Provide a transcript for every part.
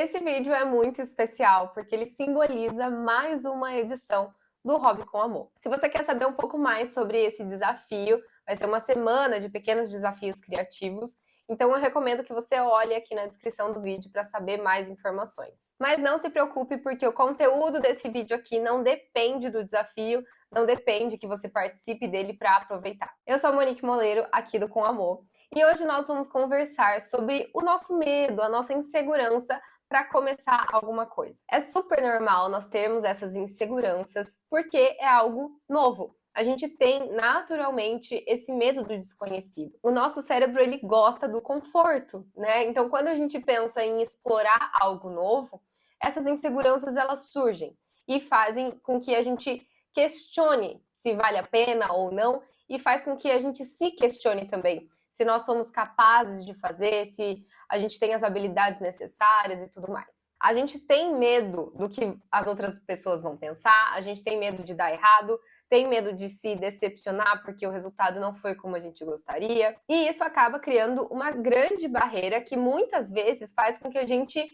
Esse vídeo é muito especial porque ele simboliza mais uma edição do Hobby com Amor. Se você quer saber um pouco mais sobre esse desafio, vai ser uma semana de pequenos desafios criativos, então eu recomendo que você olhe aqui na descrição do vídeo para saber mais informações. Mas não se preocupe porque o conteúdo desse vídeo aqui não depende do desafio, não depende que você participe dele para aproveitar. Eu sou a Monique Moleiro, aqui do Com Amor, e hoje nós vamos conversar sobre o nosso medo, a nossa insegurança para começar alguma coisa. É super normal nós termos essas inseguranças porque é algo novo. A gente tem naturalmente esse medo do desconhecido. O nosso cérebro ele gosta do conforto, né? Então quando a gente pensa em explorar algo novo, essas inseguranças elas surgem e fazem com que a gente questione se vale a pena ou não e faz com que a gente se questione também se nós somos capazes de fazer, se a gente tem as habilidades necessárias e tudo mais. A gente tem medo do que as outras pessoas vão pensar, a gente tem medo de dar errado, tem medo de se decepcionar porque o resultado não foi como a gente gostaria. E isso acaba criando uma grande barreira que muitas vezes faz com que a gente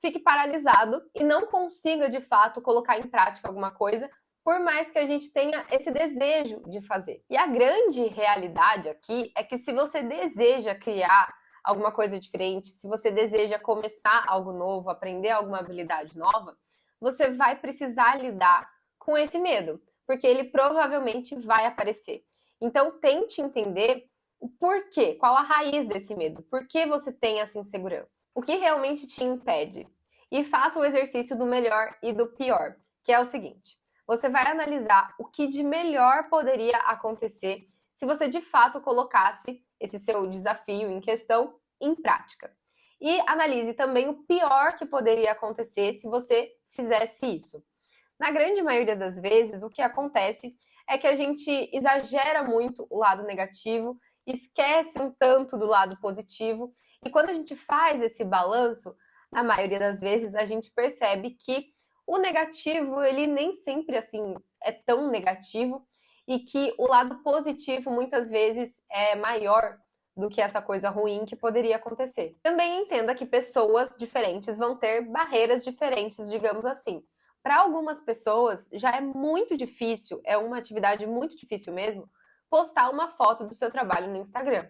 fique paralisado e não consiga de fato colocar em prática alguma coisa, por mais que a gente tenha esse desejo de fazer. E a grande realidade aqui é que se você deseja criar alguma coisa diferente, se você deseja começar algo novo, aprender alguma habilidade nova, você vai precisar lidar com esse medo, porque ele provavelmente vai aparecer. Então tente entender o porquê, qual a raiz desse medo, por que você tem essa insegurança, o que realmente te impede. E faça o exercício do melhor e do pior, que é o seguinte: você vai analisar o que de melhor poderia acontecer se você de fato colocasse esse seu desafio em questão em prática. E analise também o pior que poderia acontecer se você fizesse isso. Na grande maioria das vezes, o que acontece é que a gente exagera muito o lado negativo, esquece um tanto do lado positivo, e quando a gente faz esse balanço, na maioria das vezes a gente percebe que o negativo, ele nem sempre assim é tão negativo e que o lado positivo muitas vezes é maior do que essa coisa ruim que poderia acontecer. Também entenda que pessoas diferentes vão ter barreiras diferentes, digamos assim. Para algumas pessoas já é muito difícil, é uma atividade muito difícil mesmo, postar uma foto do seu trabalho no Instagram.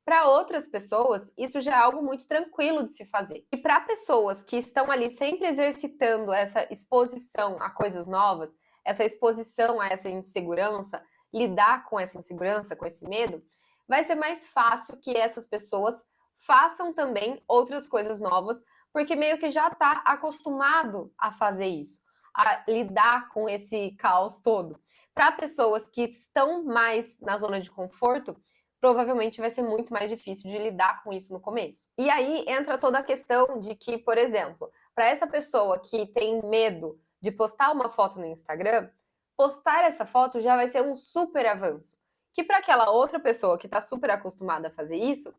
Para outras pessoas, isso já é algo muito tranquilo de se fazer. E para pessoas que estão ali sempre exercitando essa exposição a coisas novas, essa exposição a essa insegurança, lidar com essa insegurança, com esse medo, vai ser mais fácil que essas pessoas façam também outras coisas novas, porque meio que já está acostumado a fazer isso, a lidar com esse caos todo. Para pessoas que estão mais na zona de conforto, provavelmente vai ser muito mais difícil de lidar com isso no começo. E aí entra toda a questão de que, por exemplo, para essa pessoa que tem medo de postar uma foto no Instagram, postar essa foto já vai ser um super avanço. Que para aquela outra pessoa que está super acostumada a fazer isso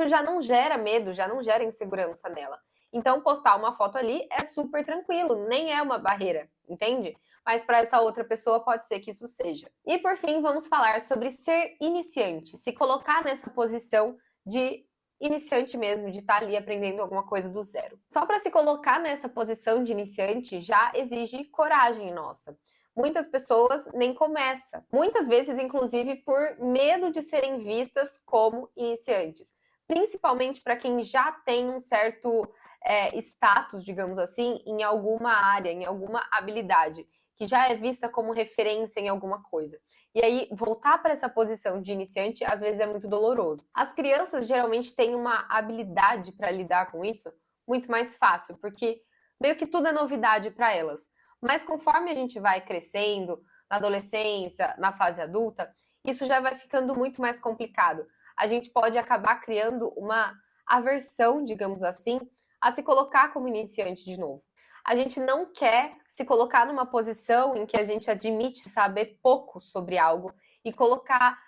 já não gera medo, já não gera insegurança nela. Então, postar uma foto ali é super tranquilo, nem é uma barreira, entende? Mas para essa outra pessoa pode ser que isso seja. E por fim, vamos falar sobre ser iniciante, se colocar nessa posição de iniciante mesmo, de estar ali aprendendo alguma coisa do zero. Só para se colocar nessa posição de iniciante já exige coragem nossa. Muitas pessoas nem começam, muitas vezes inclusive por medo de serem vistas como iniciantes, principalmente para quem já tem um certo status, digamos assim, em alguma área, em alguma habilidade, que já é vista como referência em alguma coisa. E aí, voltar para essa posição de iniciante, às vezes é muito doloroso. As crianças geralmente têm uma habilidade para lidar com isso muito mais fácil, porque meio que tudo é novidade para elas. Mas conforme a gente vai crescendo, na adolescência, na fase adulta, isso já vai ficando muito mais complicado. A gente pode acabar criando uma aversão, digamos assim, a se colocar como iniciante de novo. A gente não quer se colocar numa posição em que a gente admite saber pouco sobre algo e colocar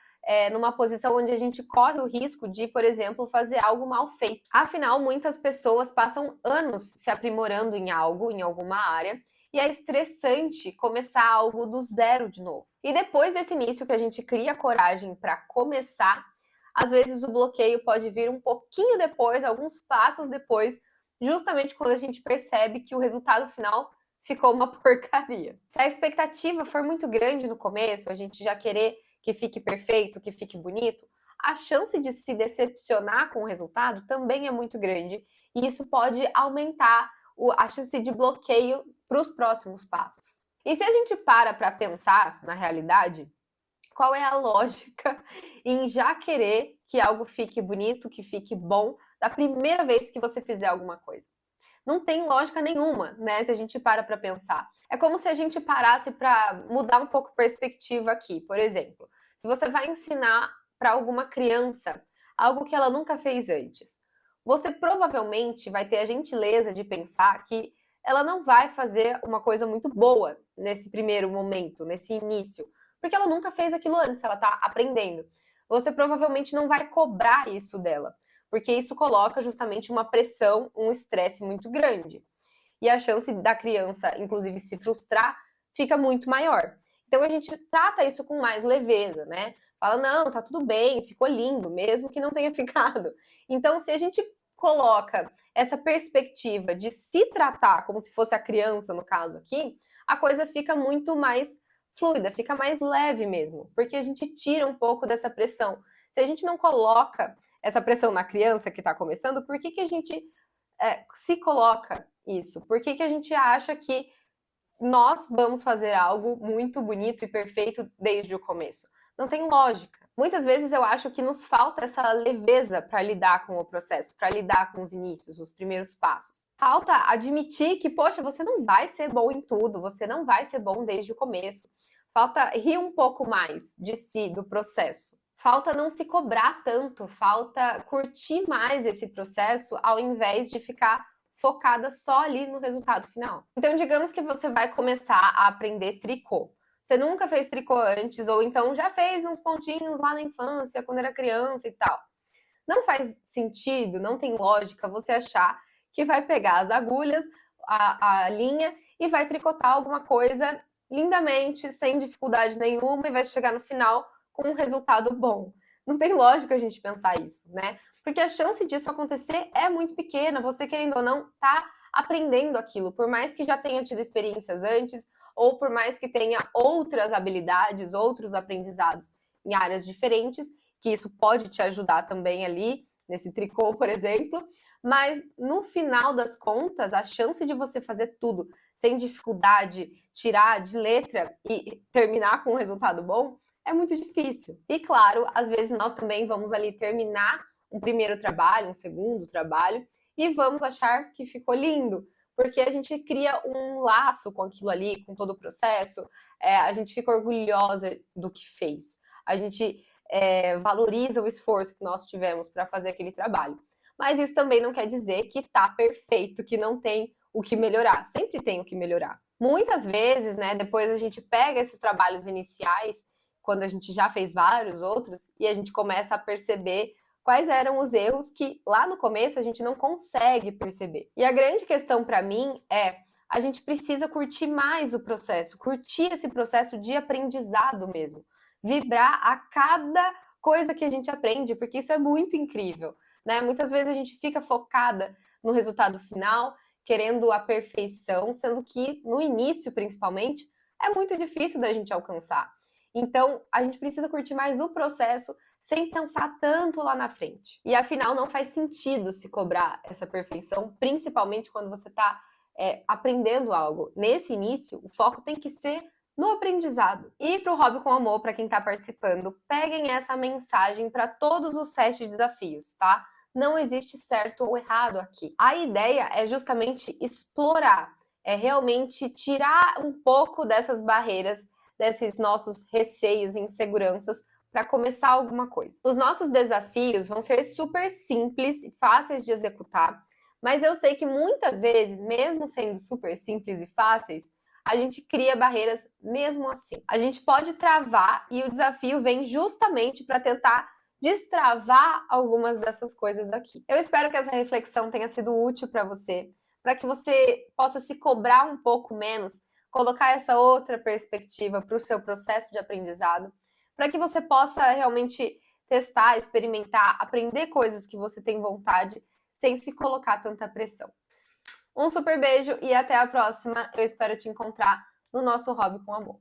numa posição onde a gente corre o risco de, por exemplo, fazer algo mal feito. Afinal, muitas pessoas passam anos se aprimorando em algo, em alguma área, e é estressante começar algo do zero de novo. E depois desse início que a gente cria coragem para começar, às vezes o bloqueio pode vir um pouquinho depois, alguns passos depois justamente quando a gente percebe que o resultado final ficou uma porcaria. Se a expectativa for muito grande no começo, a gente já querer que fique perfeito, que fique bonito, a chance de se decepcionar com o resultado também é muito grande e isso pode aumentar a chance de bloqueio para os próximos passos. E se a gente para pensar na realidade, qual é a lógica em já querer que algo fique bonito, que fique bom da primeira vez que você fizer alguma coisa? Não tem lógica nenhuma, né? Se a gente para pensar. É como se a gente parasse para mudar um pouco a perspectiva aqui. Por exemplo, se você vai ensinar para alguma criança algo que ela nunca fez antes, você provavelmente vai ter a gentileza de pensar que ela não vai fazer uma coisa muito boa nesse primeiro momento, nesse início, porque ela nunca fez aquilo antes, ela está aprendendo. Você provavelmente não vai cobrar isso dela, porque isso coloca justamente uma pressão, um estresse muito grande. E a chance da criança, inclusive, se frustrar fica muito maior. Então a gente trata isso com mais leveza, né? Fala, não, tá tudo bem, ficou lindo, mesmo que não tenha ficado. Então, se a gente coloca essa perspectiva de se tratar como se fosse a criança, no caso aqui, a coisa fica muito mais fluida, fica mais leve mesmo, porque a gente tira um pouco dessa pressão. Se a gente não coloca essa pressão na criança que está começando, por que a gente se coloca isso? Por que a gente acha que nós vamos fazer algo muito bonito e perfeito desde o começo? Não tem lógica. Muitas vezes eu acho que nos falta essa leveza para lidar com o processo, para lidar com os inícios, os primeiros passos. Falta admitir que, poxa, você não vai ser bom em tudo, você não vai ser bom desde o começo. Falta rir um pouco mais de si, do processo. Falta não se cobrar tanto, falta curtir mais esse processo ao invés de ficar focada só ali no resultado final. Então, digamos que você vai começar a aprender tricô. Você nunca fez tricô antes, ou então já fez uns pontinhos lá na infância, quando era criança e tal. Não faz sentido, não tem lógica você achar que vai pegar as agulhas, a linha e vai tricotar alguma coisa lindamente, sem dificuldade nenhuma, e vai chegar no final com um resultado bom. Não tem lógica a gente pensar isso, né? Porque a chance disso acontecer é muito pequena. Você, querendo ou não, tá aprendendo aquilo. Por mais que já tenha tido experiências antes, ou por mais que tenha outras habilidades, outros aprendizados em áreas diferentes, que isso pode te ajudar também ali, nesse tricô, por exemplo. Mas, no final das contas, a chance de você fazer tudo sem dificuldade, tirar de letra e terminar com um resultado bom, é muito difícil. E, claro, às vezes nós também vamos ali terminar um primeiro trabalho, um segundo trabalho, e vamos achar que ficou lindo, porque a gente cria um laço com aquilo ali, com todo o processo, a gente fica orgulhosa do que fez, a gente valoriza o esforço que nós tivemos para fazer aquele trabalho. Mas isso também não quer dizer que tá perfeito, que não tem o que melhorar, sempre tem o que melhorar. Muitas vezes, né, depois a gente pega esses trabalhos iniciais, quando a gente já fez vários outros, e a gente começa a perceber quais eram os erros que lá no começo a gente não consegue perceber. E a grande questão para mim é a gente precisa curtir mais o processo, curtir esse processo de aprendizado mesmo, vibrar a cada coisa que a gente aprende, porque isso é muito incrível, né? Muitas vezes a gente fica focada no resultado final, querendo a perfeição, sendo que no início, principalmente, é muito difícil da gente alcançar. Então, a gente precisa curtir mais o processo sem pensar tanto lá na frente. E afinal, não faz sentido se cobrar essa perfeição, principalmente quando você está aprendendo algo. Nesse início, o foco tem que ser no aprendizado. E para o Hobby com Amor, para quem está participando, peguem essa mensagem para todos os 7 desafios, tá? Não existe certo ou errado aqui. A ideia é justamente explorar, é realmente tirar um pouco dessas barreiras, desses nossos receios e inseguranças para começar alguma coisa. Os nossos desafios vão ser super simples e fáceis de executar, mas eu sei que muitas vezes, mesmo sendo super simples e fáceis, a gente cria barreiras mesmo assim. A gente pode travar e o desafio vem justamente para tentar destravar algumas dessas coisas aqui. Eu espero que essa reflexão tenha sido útil para você, para que você possa se cobrar um pouco menos, colocar essa outra perspectiva para o seu processo de aprendizado, para que você possa realmente testar, experimentar, aprender coisas que você tem vontade, sem se colocar tanta pressão. Um super beijo e até a próxima. Eu espero te encontrar no nosso Hobby com Amor.